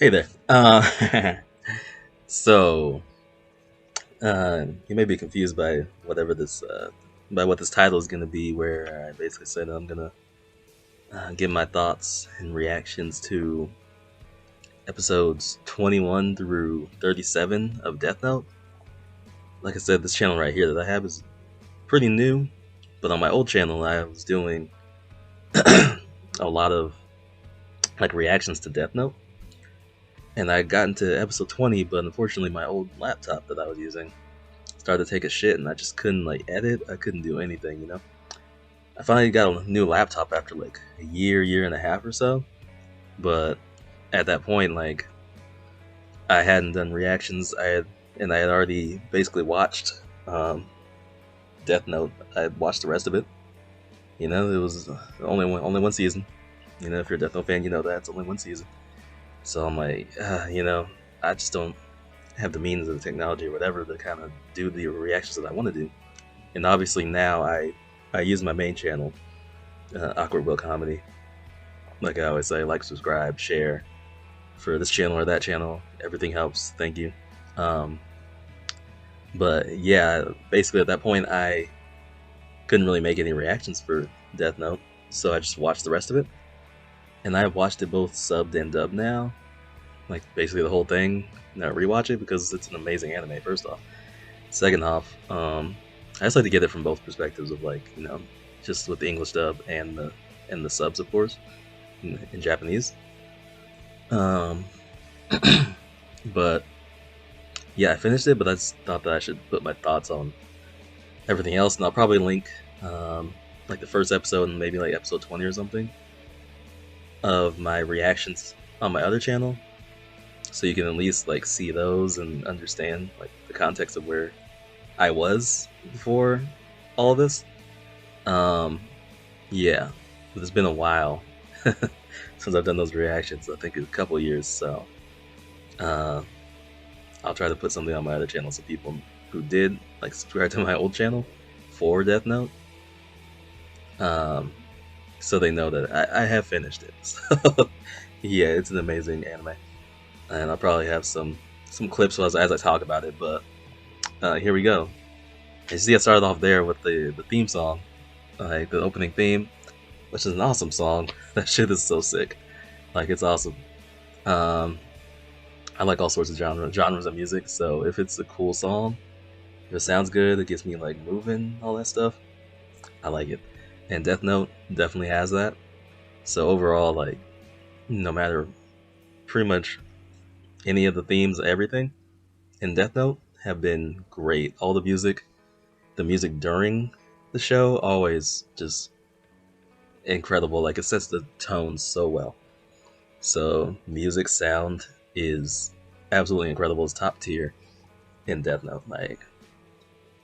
Hey there. So you may be confused by whatever this by what this title is going to be, where I basically said I'm gonna give my thoughts and reactions to episodes 21 through 37 of Death Note. Like I said, this channel right here that I have is pretty new, but on my old channel I was doing a lot of like reactions to Death Note, and I got into episode 20, but unfortunately my old laptop that I was using started to take a shit, and I just couldn't like edit. I couldn't do anything. I finally got a new laptop after like a year and a half or so. But at that point, like I hadn't done reactions. I had already basically watched Death Note. I had watched the rest of it. It was only one season. If you're a Death Note fan, you know that it's only one season. So I'm like, I just don't have the means of the technology or whatever to kind of do the reactions that I want to do. And obviously now I use my main channel, Awkward Will Comedy. Like I always say, like, subscribe, share for this channel or that channel. Everything helps. Thank you. Um, but yeah, basically at that point I couldn't really make any reactions for Death Note, so I just watched the rest of it. And I've watched it both subbed and dubbed now, like basically the whole thing. Now rewatch it because it's an amazing anime. First off, second off, I just like to get it from both perspectives of like just with the English dub and the subs, of course, in Japanese. Um, but yeah, I finished it, but I just thought that I should put my thoughts on everything else, and I'll probably link like the first episode and maybe like episode 20 or something of my reactions on my other channel, so you can at least like see those and understand like the context of where I was before all of this. Um, yeah, but it's been a while since I've done those reactions. I think a couple years, so uh, I'll try to put something on my other channel so people who did like subscribe to my old channel for Death Note, um, so they know that I have finished it. So yeah, it's an amazing anime, and I'll probably have some clips as I talk about it. But here we go. You see, I started off there with the theme song, like the opening theme, which is an awesome song. That shit is so sick. Like, it's awesome. Um, I like all sorts of genres of music, so if it's a cool song, if it sounds good, it gets me like moving, all that stuff, I like it. And Death Note definitely has that. So overall, like, no matter pretty much any of the themes, everything in Death Note have been great. All the music during the show, always just incredible. Like, it sets the tone so well. So music sound is absolutely incredible. It's top tier in Death Note. Like,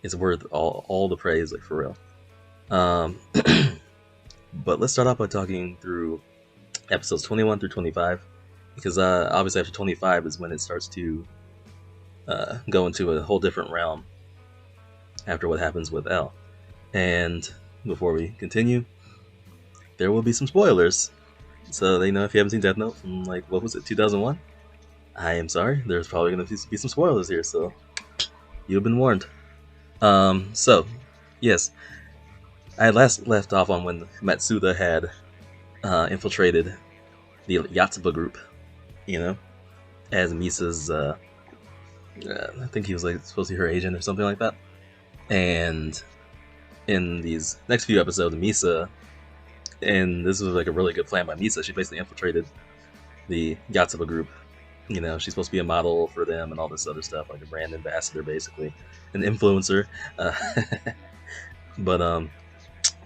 it's worth all the praise, like, for real. Um, but let's start off by talking through episodes 21 through 25, because obviously after 25 is when it starts to go into a whole different realm after what happens with L. And before we continue, there will be some spoilers. So they know if you haven't seen Death Note from, like, what was it, 2001? I am sorry, there's probably going to be some spoilers here, so you've been warned. So, yes, I had last left off on when Matsuda had infiltrated the Yatsuba group, as Misa's, I think he was like supposed to be her agent or something like that. And in these next few episodes, Misa, and this was like a really good plan by Misa, she basically infiltrated the Yatsuba group. She's supposed to be a model for them and all this other stuff, like a brand ambassador, basically, an influencer. Uh, but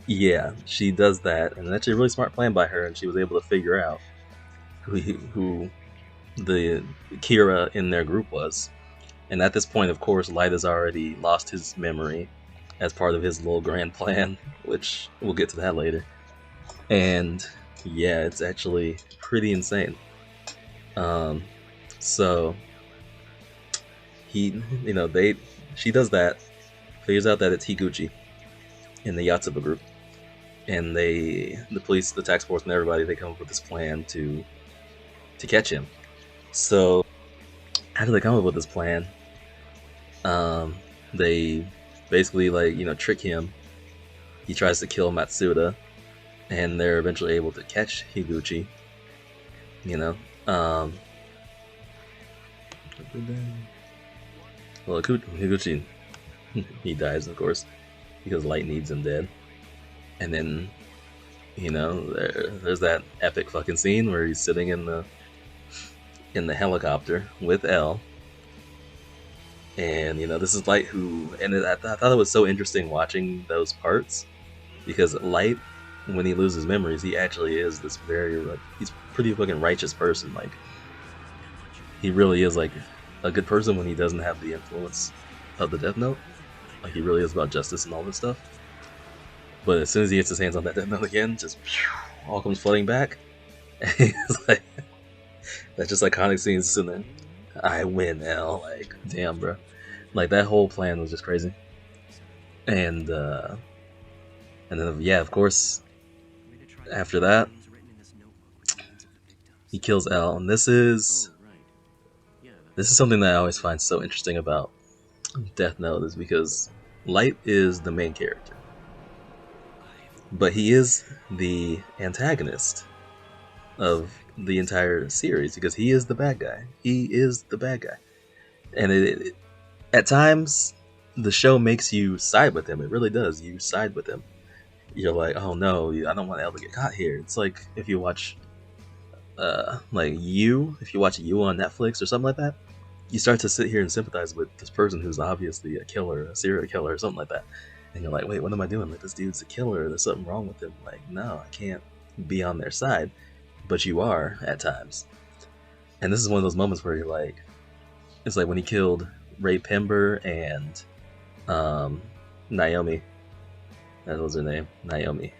yeah, she does that, and it's actually a really smart plan by her, and she was able to figure out who the Kira in their group was. And at this point, of course, Light has already lost his memory as part of his little grand plan, which we'll get to that later. And yeah, it's actually pretty insane. Um, so she does that, figures out that it's Higuchi in the Yatsuba group, and the police, the task force, and everybody, they come up with this plan to catch him. So after they come up with this plan, um, they basically like trick him. He tries to kill Matsuda, and they're eventually able to catch Higuchi. You know, um, well, Higuchi he dies, of course, because Light needs him dead. And then there's that epic fucking scene where he's sitting in the helicopter with L. And this is Light who, and I thought it was so interesting watching those parts, because Light, when he loses memories, he actually is this very like, he's a pretty fucking righteous person. Like, he really is like a good person when he doesn't have the influence of the Death Note. Like, he really is about justice and all this stuff. But as soon as he gets his hands on that Death Note again, just all comes flooding back. And he's like, that's just iconic scenes sitting there. I win, L. Like, damn, bro. Like, that whole plan was just crazy. And then, yeah, of course, after that, he kills L. And this is something that I always find so interesting about Death Note, is because Light is the main character, but he is the antagonist of the entire series, because he is the bad guy. He is the bad guy. And at times, the show makes you side with him. It really does. You side with him. You're like, oh no, I don't want Elle to get caught here. It's like if you watch, if you watch You on Netflix or something like that, you start to sit here and sympathize with this person who's obviously a killer, a serial killer, or something like that. And you're like, wait, what am I doing? Like, this dude's a killer. There's something wrong with him. Like, no, I can't be on their side. But you are at times. And this is one of those moments where you're like, it's like when he killed Ray Pember and Naomi. That was her name, Naomi.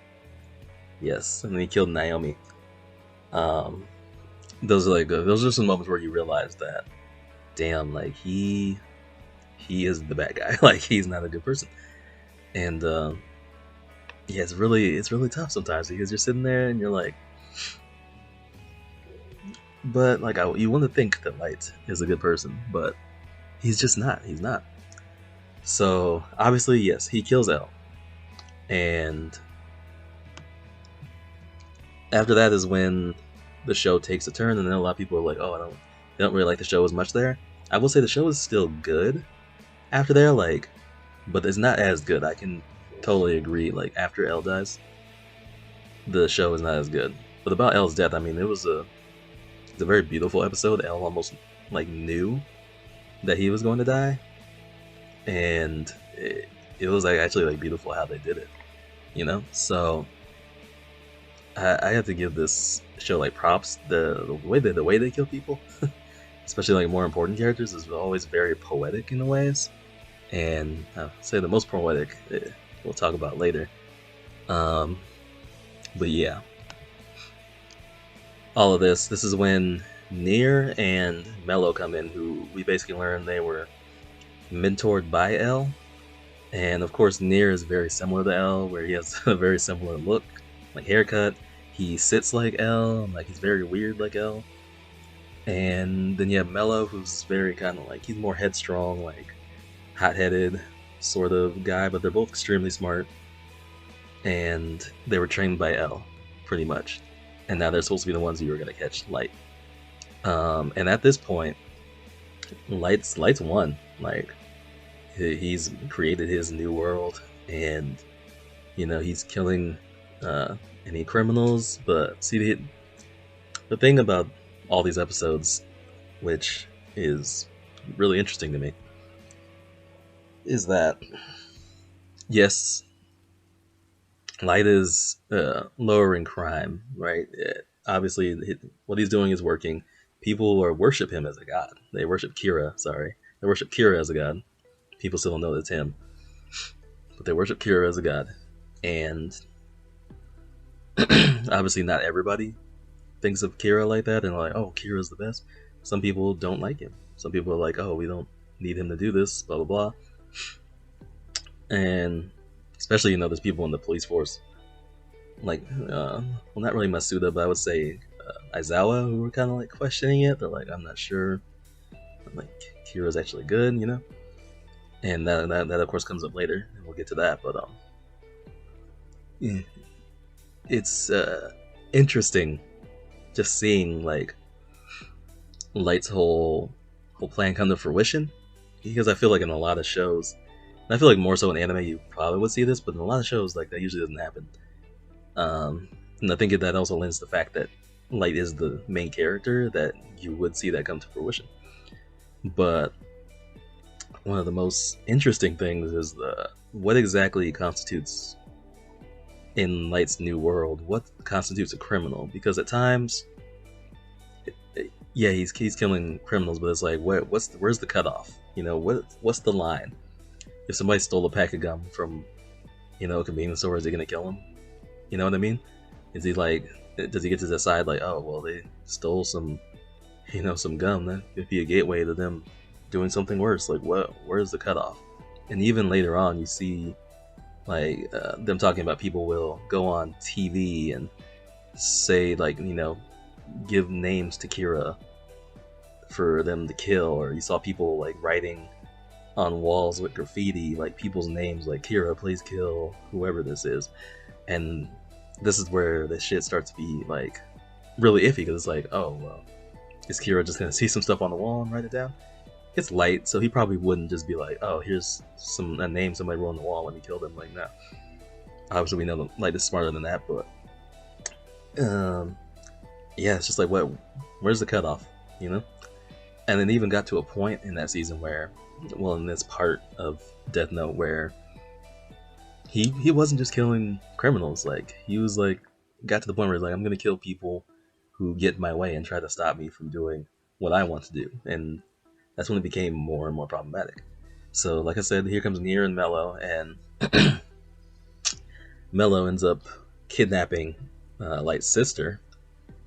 Yes, and then he killed Naomi. Those are some moments where you realize that, damn, like he is the bad guy. Like, he's not a good person. And yeah, it's really tough sometimes, because you're sitting there and you're like, but like you want to think that Light is a good person, but he's just not. He's not. So obviously, yes, he kills L, and after that is when the show takes a turn, and then a lot of people are like, "Oh, they don't really like the show as much there." I will say the show is still good after there, like, but it's not as good. I can totally agree. Like, after L dies, the show is not as good. But about L's death, I mean, it's a very beautiful episode. L almost like knew that he was going to die, and it was like actually like beautiful how they did it, So I have to give this show like props. The way they kill people, especially like more important characters, is always very poetic in the ways. And I'll say the most poetic we'll talk about later. But yeah, all of this is when Nier and Mello come in, who we basically learned they were mentored by L. And of course, Nier is very similar to L, where he has a very similar look, like haircut. He sits like L, like he's very weird like L. And then you have Mello, who's very kind of like, he's more headstrong, like hot-headed sort of guy, but they're both extremely smart. And they were trained by L, pretty much. And now they're supposed to be the ones who are going to catch Light. And at this point, Light's won. Like, he's created his new world, and he's killing any criminals. But see, the thing about all these episodes, which is really interesting to me, is that yes, Light is lowering crime, right? Obviously, what he's doing is working. People worship him as a god. They worship Kira. Sorry, they worship Kira as a god. People still don't know that's him, but they worship Kira as a god. And obviously, not everybody thinks of Kira like that, and like, oh, Kira's the best. Some people don't like him. Some people are like, oh, we don't need him to do this, blah blah blah. And especially, there's people in the police force, like, well, not really Masuda, but I would say Aizawa who were kind of like questioning it. They're like, I'm not sure. Like Kira's actually good, you know. And that of course comes up later, and we'll get to that. But yeah, it's interesting just seeing like Light's whole plan come to fruition, because I feel like in a lot of shows, and I feel like more so in anime, you probably would see this, but in a lot of shows, like that usually doesn't happen. And I think that also lends the fact that Light is the main character, that you would see that come to fruition. But one of the most interesting things is what exactly constitutes in Light's new world. What constitutes a criminal? Because at times, yeah, he's killing criminals, but it's like, where's the cutoff? You know, what's the line? If somebody stole a pack of gum from, you know, a convenience store, is he gonna kill him? You know what I mean? Is he like, does he get to decide like, oh well, they stole some, you know, some gum? That could be a gateway to them doing something worse. Like, where's the cutoff? And even later on, you see like them talking about people will go on TV and say like, you know, give names to Kira for them to kill, or you saw people like writing on walls with graffiti like people's names, like Kira, please kill whoever this is. And this is where the shit starts to be like really iffy, because it's like, oh well, is Kira just gonna see some stuff on the wall and write it down? It's Light, so he probably wouldn't just be like, oh, here's a name somebody wrote on the wall, let me kill them. Like, no. Obviously we know that Light is smarter than that, but yeah, it's just like, where's the cutoff, you know? And it even got to a point in that season where, well, in this part of Death Note, where he wasn't just killing criminals. Like, he was like, got to the point where he's like, I'm gonna kill people who get in my way and try to stop me from doing what I want to do. And that's when it became more and more problematic. So, like I said, here comes Nier and Mello, and Mello ends up kidnapping Light's sister,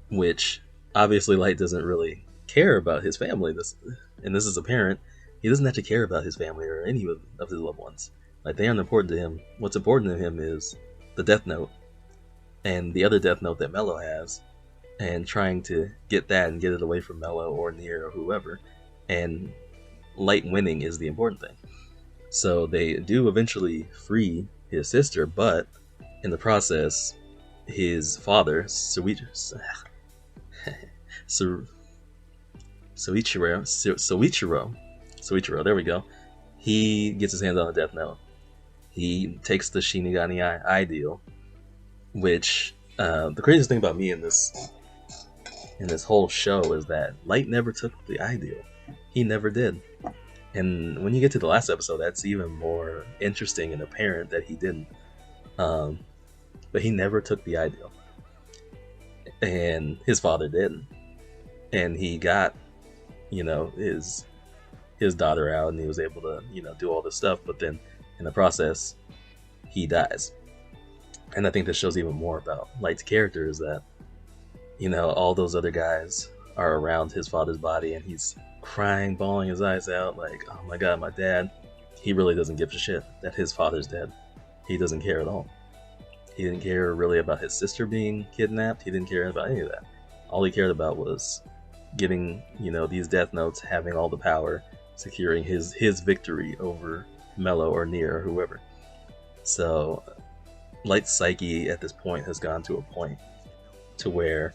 which obviously Light doesn't really care about his family. This is apparent. He doesn't have to care about his family or any of his loved ones. Like, they aren't important to him. What's important to him is the Death Note and the other Death Note that Mello has, and trying to get that and get it away from Mello or Nier or whoever. And Light winning is the important thing. So they do eventually free his sister, but in the process, his father, Soichiro, there we go. He gets his hands on the Death Note. He takes the Shinigami ideal, which the craziest thing about me in this whole show is that Light never took the ideal. He never did. And when you get to the last episode, that's even more interesting and apparent that he didn't. But he never took the ideal. And his father did. And he got, you know, his daughter out, and he was able to, you know, do all this stuff. But then in the process, he dies. And I think this shows even more about Light's character, is that, you know, all those other guys are around his father's body, and he's crying, bawling his eyes out, like, oh my god, my dad. He really doesn't give a shit that his father's dead. He doesn't care at all. He didn't care really about his sister being kidnapped. He didn't care about any of that. All he cared about was getting, you know, these Death Notes, having all the power, securing his victory over Mello or Nier or whoever. So Light's psyche at this point has gone to a point to where,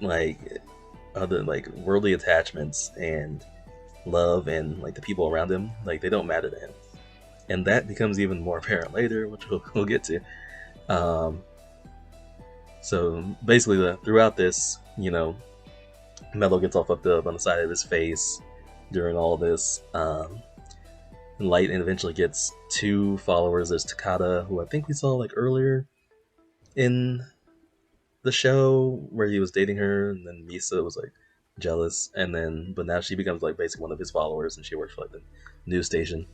like, other, like, worldly attachments and love and, like, the people around him, like, they don't matter to him. And that becomes even more apparent later, which we'll get to. So basically, throughout this, you know, Mello gets all fucked up on the side of his face during all this. Light eventually gets 2 followers. There's Takada, who I think we saw like earlier in the show, where he was dating her, and then Misa was like jealous, but now she becomes like basically one of his followers, and she works for like the news station.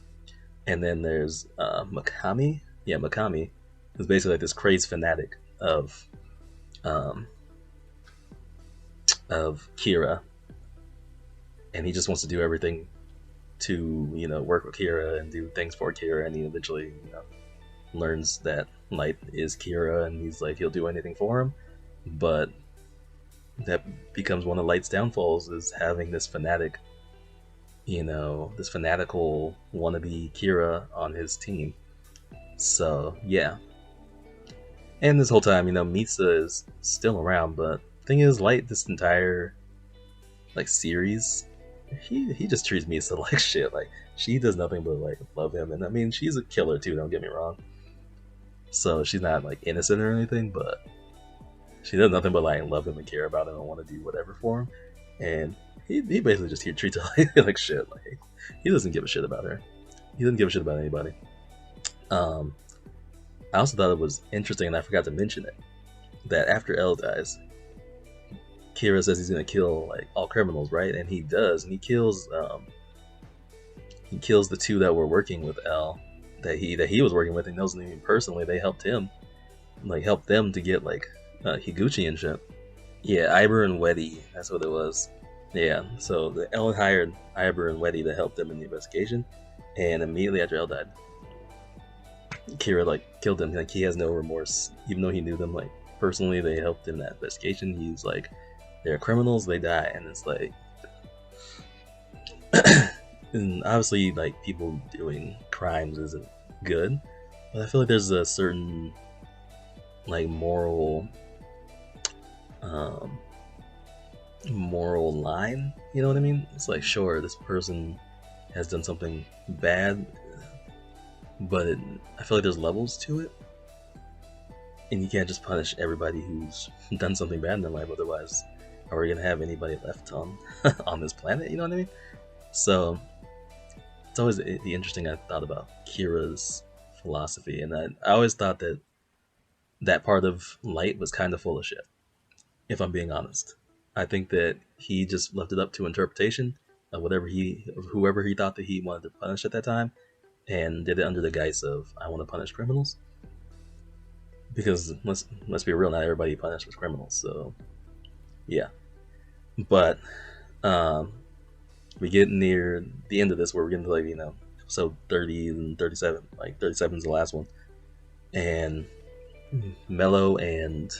And then there's Makami. Yeah, Makami, who's basically like this crazed fanatic of Kira, and he just wants to do everything to, you know, work with Kira and do things for Kira, and he eventually, you know, learns that Light is Kira, and he's like, he'll do anything for him. But that becomes one of Light's downfalls, is having this fanatic, this fanatical wannabe Kira on his team. So yeah, and this whole time, Misa is still around, but thing is, Light, this entire like series, he just treats Misa like shit. Like, she does nothing but like love him, and I mean, she's a killer too. Don't get me wrong. So she's not like innocent or anything, but she does nothing but like love him and care about him and want to do whatever for him. And he basically just treats her like shit. Like, he doesn't give a shit about her. He doesn't give a shit about anybody. I also thought it was interesting, and I forgot to mention it, that after L dies, Kira says he's gonna kill like all criminals, right? And he does, and he kills the two that were working with L, that he was working with. He knows them personally. They helped him, like helped them to get like Higuchi and shit. Yeah, Iber and Weddy, that's what it was. Yeah, so Ellen hired Iber and Weddy to help them in the investigation, and immediately after Elle died, Kira like killed them. Like, he has no remorse, even though he knew them like personally. They helped in that investigation. He's like, they're criminals, they die, and it's like, and obviously like people doing crimes isn't good, but I feel like there's a certain like moral line, you know what I mean? It's like, sure, this person has done something bad, but I feel like there's levels to it, and you can't just punish everybody who's done something bad in their life. Otherwise, are we gonna have anybody left on on this planet? You know what I mean? So it's always the interesting I thought about Kira's philosophy, and I always thought that part of Light was kind of full of shit, if I'm being honest. I think that he just left it up to interpretation of whoever he thought that he wanted to punish at that time, and did it under the guise of, I want to punish criminals. Because let's be real, not everybody punished was criminals. So yeah, but we get near the end of this, where we're getting to like episode 30 and 37. Like 37 is the last one, and Mello and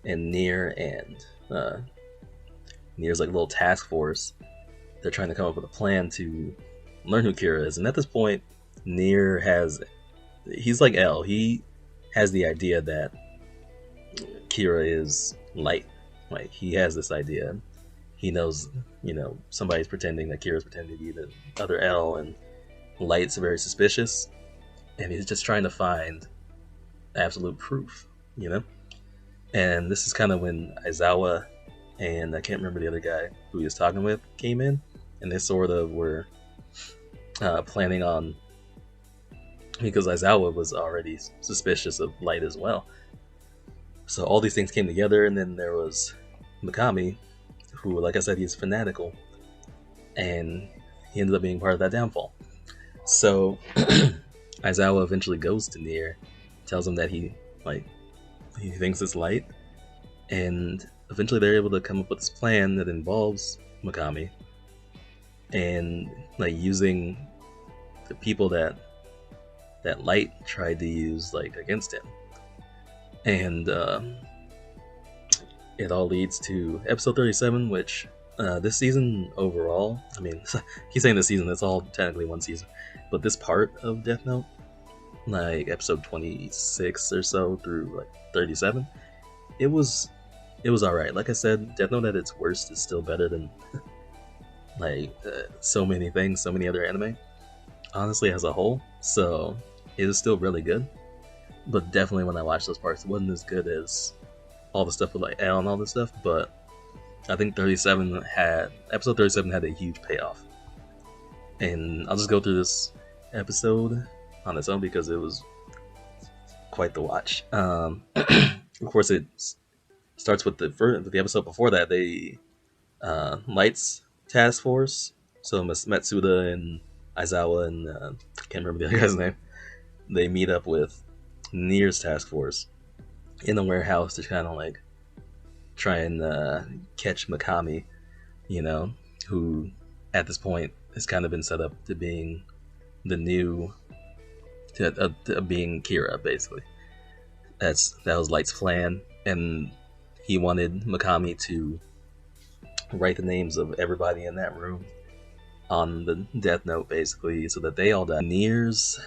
Nier and Nier's like little task force. They're trying to come up with a plan to learn who Kira is, and at this point, Nier he's like L. He has the idea that Kira is Light. Like, he has this idea. He knows, somebody's pretending that Kira's pretending to be the other L, and Light's very suspicious, and he's just trying to find absolute proof, And this is kind of when Aizawa and I can't remember the other guy who he was talking with came in, and they sort of were planning on, because Aizawa was already suspicious of Light as well. So all these things came together, and then there was Mikami, who, like I said, he's fanatical, and he ended up being part of that downfall. So Aizawa eventually goes to Nier, tells him that he thinks it's Light, and eventually they're able to come up with this plan that involves Mikami, and like using the people that Light tried to use like against him, and it all leads to episode 37, which this season overall, I mean, he's saying this season, it's all technically one season, but this part of Death Note, like episode 26 or so through like 37, it was alright. Like I said, Death Note at its worst is still better than so many things, so many other anime, honestly, as a whole. So it is still really good, but definitely when I watched those parts, it wasn't as good as all the stuff with like L and all this stuff. But I think episode 37 had a huge payoff, and I'll just go through this episode on its own because it was quite the watch. Of course, it starts with the episode before that. Light's task force, so Matsuda and Aizawa and can't remember the other guy's name. They meet up with Nier's task force in a warehouse to kind of like try and catch Mikami, who at this point has kind of been set up to being the new to being Kira, basically. That was Light's plan, and he wanted Mikami to write the names of everybody in that room on the Death Note, basically, so that they all die. Nier's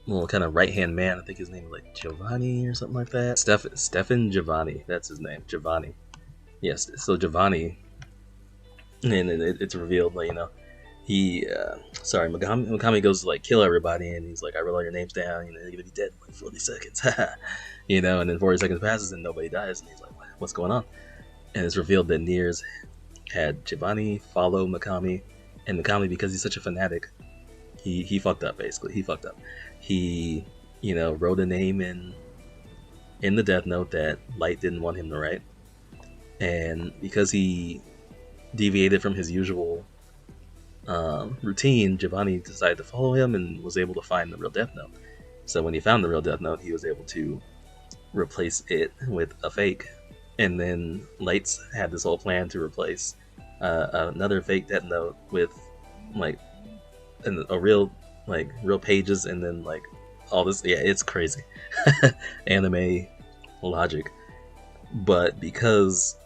little kind of right hand man, I think his name is like Giovanni or something like that. Stefan Giovanni, that's his name, Giovanni. Yes, so Giovanni, and it's revealed, like, Mikami goes to like kill everybody, and he's like, I wrote all your names down, you're gonna be dead in like 40 seconds, and then 40 seconds passes and nobody dies, and he's like, what's going on? And it's revealed that Nier's had Giovanni follow Mikami, and Mikami, because he's such a fanatic, he fucked up, basically. He fucked up. He, wrote a name in the Death Note that Light didn't want him to write. And because he deviated from his usual routine, Giovanni decided to follow him and was able to find the real Death Note. So when he found the real Death Note, he was able to replace it with a fake. And then Lights had this whole plan to replace another fake Death Note with like a real pages, and then like all this. Yeah, it's crazy anime logic. But because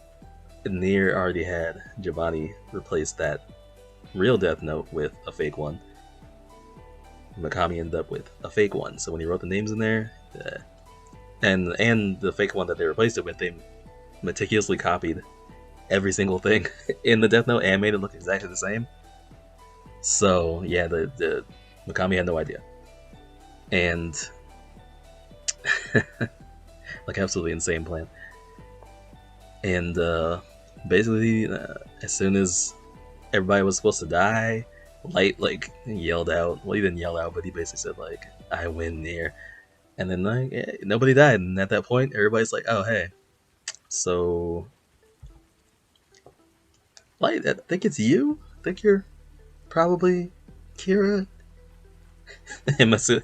Nier already had Giovanni replace that real Death Note with a fake one, Mikami ended up with a fake one. So when he wrote the names in there, and the fake one that they replaced it with, they meticulously copied every single thing in the Death Note and made it look exactly the same. So yeah, the Mikami had no idea, and like absolutely insane plan. And basically, as soon as everybody was supposed to die, Light like yelled out. Well, he didn't yell out, but he basically said like, "I win, Nier." And then like nobody died, and at that point, everybody's like, "Oh hey, so Light, I think it's you. I think you're probably Kira." And Matsu,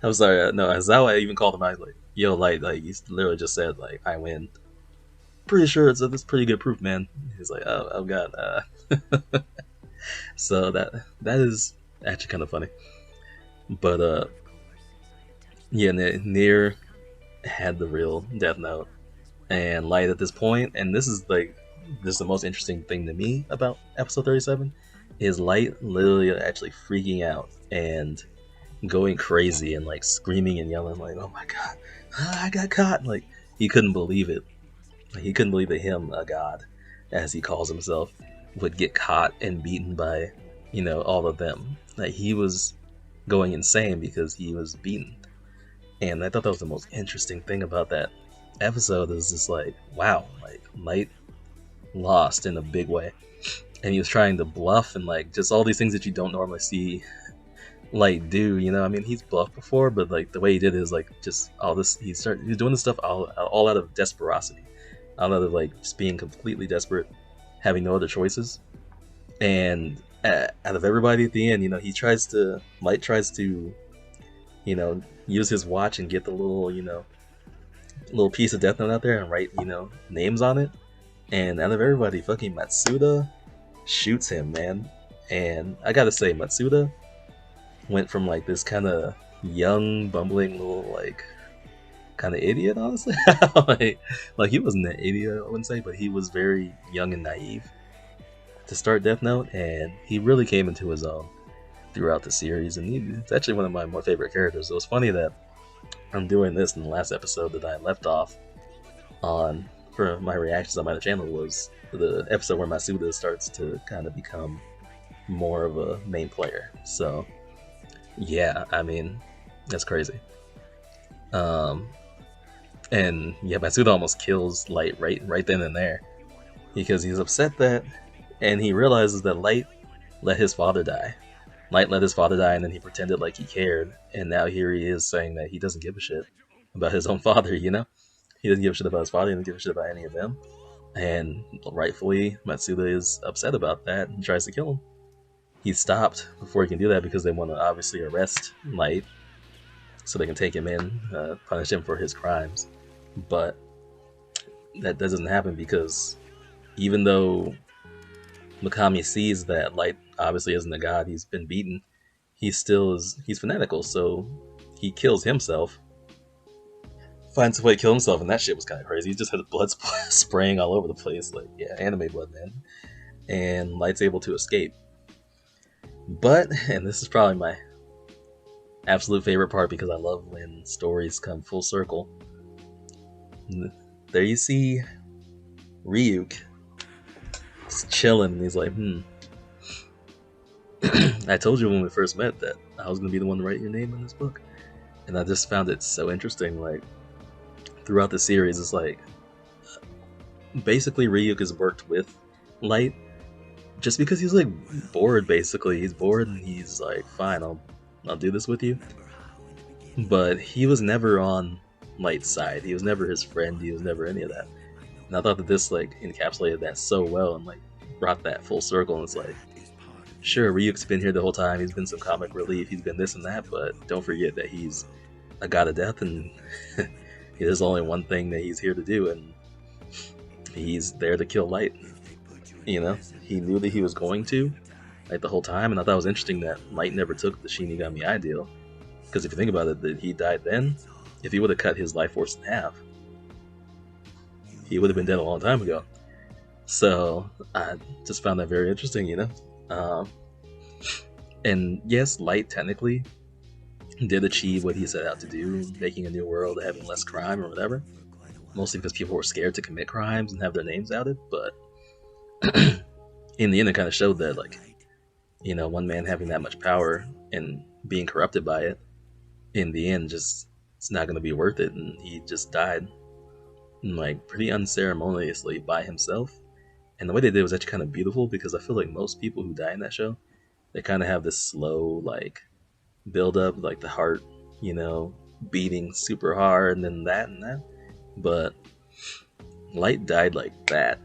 I'm sorry, no, Azawa even called him out. Like, "Yo, Light, like he literally just said like, I win. Pretty sure it's pretty good proof, man." He's like, "Oh god." So that is actually kind of funny. But yeah, Nier had the real Death Note, and Light at this point, and this is the most interesting thing to me about episode 37, is Light literally actually freaking out and going crazy and like screaming and yelling like, "Oh my god, I got caught!" Like he couldn't believe it. He couldn't believe that him, a god, as he calls himself, would get caught and beaten by, all of them. Like he was going insane because he was beaten. And I thought that was the most interesting thing about that episode, is just like, wow, like Light lost in a big way. And he was trying to bluff and like just all these things that you don't normally see Light do, I mean, he's bluffed before, but like the way he did it is like just all this, he's doing this stuff all out of desperosity, out of like just being completely desperate, having no other choices. And out of everybody at the end, Light tries to, use his watch and get the little piece of Death Note out there and write, names on it. And out of everybody, fucking Matsuda shoots him, man. And I gotta say, Matsuda went from like this kind of young, bumbling little like kind of idiot, honestly. like he wasn't an idiot, I wouldn't say, but he was very young and naive to start Death Note, and he really came into his own throughout the series, and he's actually one of my more favorite characters. It was funny that I'm doing this in the last episode that I left off on for my reactions on my channel was the episode where Matsuda starts to kind of become more of a main player. So yeah, I mean, that's crazy. And yeah, Matsuda almost kills Light right then and there, because he's upset that, and he realizes that Light let his father die. Light let his father die, and then he pretended like he cared, and now here he is saying that he doesn't give a shit about his own father, He doesn't give a shit about his father, he doesn't give a shit about any of them. And rightfully, Matsuda is upset about that and tries to kill him. He's stopped before he can do that because they want to obviously arrest Light so they can take him in, punish him for his crimes. But that doesn't happen because even though Mikami sees that Light obviously isn't a god, he's been beaten, he's fanatical, so he kills himself finds a way to kill himself, and that shit was kind of crazy. He just had blood spraying all over the place, like yeah, anime blood, man. And Light's able to escape, but and this is probably my absolute favorite part because I love when stories come full circle. There you see Ryuk just chilling, and he's like, I told you when we first met that I was gonna be the one to write your name in this book. And I just found it so interesting, like, throughout the series, it's like, basically Ryuk has worked with Light, just because he's, like, bored, basically. He's bored, and he's like, fine, I'll do this with you. But he was never on Light's side. He was never his friend, he was never any of that. And I thought that this, like, encapsulated that so well, and, like, brought that full circle, and it's like, sure, Ryuk's been here the whole time, he's been some comic relief, he's been this and that, but don't forget that he's a god of death, and there's only one thing that he's here to do, and he's there to kill Light. You know, he knew that he was going to, like, the whole time, and I thought it was interesting that Light never took the Shinigami ideal, because if you think about it, that he died then, if he would have cut his life force in half, he would have been dead a long time ago. So I just found that very interesting, you know. And yes, Light technically did achieve what he set out to do, making a new world, having less crime or whatever. Mostly because people were scared to commit crimes and have their names outed. But in the end, it kind of showed that, like, you know, one man having that much power and being corrupted by it, in the end, just it's not going to be worth it. And he just died, like, pretty unceremoniously by himself. And the way they did it was actually kind of beautiful, because I feel like most people who die in that show, they kind of have this slow, like, build up, like the heart, you know, beating super hard, and then that and that. But Light died like that,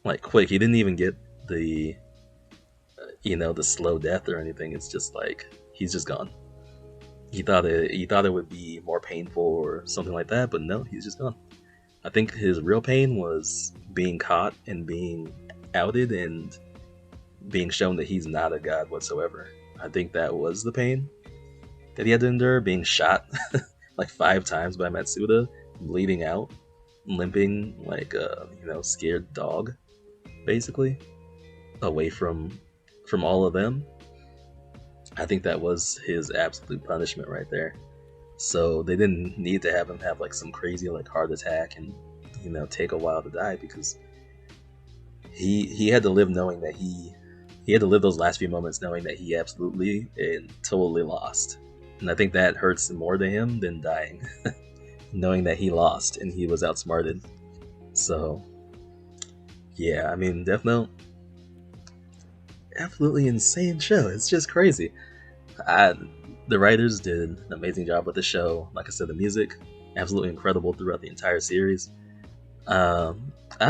like quick. He didn't even get the, you know, the slow death or anything. It's just like he's just gone. He thought it would be more painful or something like that, but no, he's just gone. I think his real pain was being caught and being outed and being shown that he's not a god whatsoever. I think that was the pain that he had to endure, being shot like 5 times by Matsuda, bleeding out, limping like a, you know, scared dog, basically, away from all of them. I think that was his absolute punishment right there. So they didn't need to have him have like some crazy like heart attack and, you know, take a while to die, because he had to live knowing that he had to live those last few moments knowing that he absolutely and totally lost. And I think that hurts more to him than dying. Knowing that he lost and he was outsmarted. So, yeah, I mean, Death Note, absolutely insane show. It's just crazy. The writers did an amazing job with the show. Like I said, the music, absolutely incredible throughout the entire series. I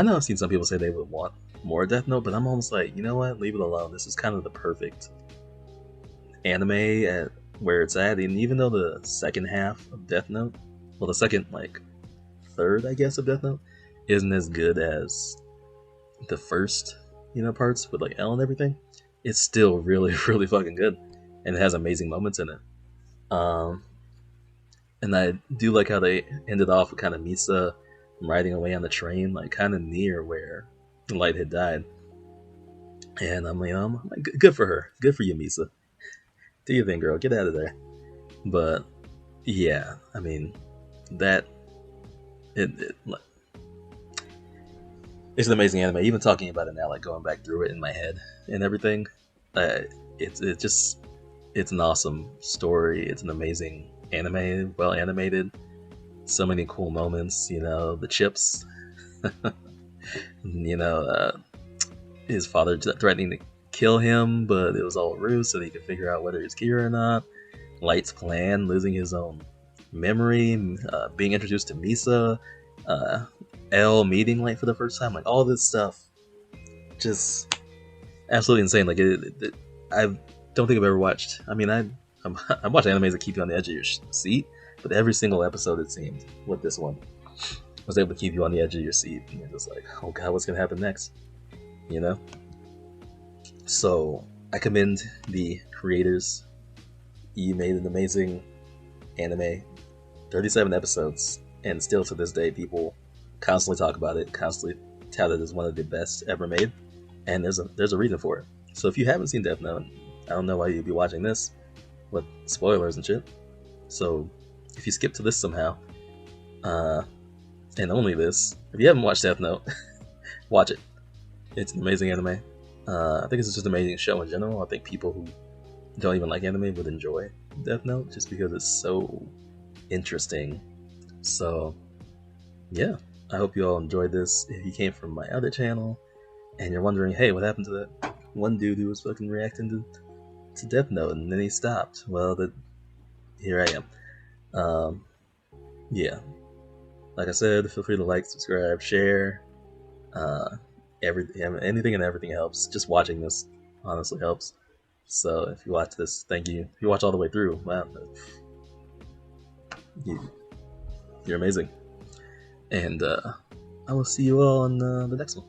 know I've seen some people say they would want more Death Note, but I'm almost like, you know what, leave it alone. This is kind of the perfect anime at where it's at. And even though the second half of Death Note, well, the second, like, third, I guess, of Death Note isn't as good as the first, you know, parts with like L and everything, it's still really, really fucking good, and it has amazing moments in it. And I do like how they ended off with kind of Misa riding away on the train, like kind of near where Light had died. And I'm like, good for her, good for you, Misa. Do your thing, girl. Get out of there. But yeah, I mean, that it's an amazing anime. Even talking about it now, like going back through it in my head and everything, it's an awesome story. It's an amazing anime, well animated. So many cool moments. You know, the chips. You know, his father threatening to kill him, but it was all a ruse so that he could figure out whether he's Kira or not. Light's plan, losing his own memory, being introduced to Misa, L meeting Light for the first time, like all this stuff, just absolutely insane. Like I don't think I've ever watched. I mean, I watch animes that keep you on the edge of your seat, but every single episode, it seemed, with this one, was able to keep you on the edge of your seat, and you're just like, oh god, what's gonna happen next? You know. So I commend the creators. You made an amazing anime. 37 episodes. and still to this day, people constantly talk about it, constantly tout it as one of the best ever made, and there's a reason for it. So if you haven't seen Death Note, I don't know why you'd be watching this with spoilers and shit. So if you skip to this somehow, uh, and only this, if you haven't watched Death Note, watch it. It's an amazing anime. I think it's just an amazing show in general. I think people who don't even like anime would enjoy Death Note just because it's so interesting. So yeah, I hope you all enjoyed this. If you came from my other channel and you're wondering, hey, what happened to that one dude who was fucking reacting to Death Note and then he stopped? Well, here I am. Yeah, like I said, feel free to like, subscribe, share. Uh, anything and everything helps. Just watching this honestly helps. So if you watch this, thank you. If you watch all the way through, wow, you're amazing. And I will see you all in the next one.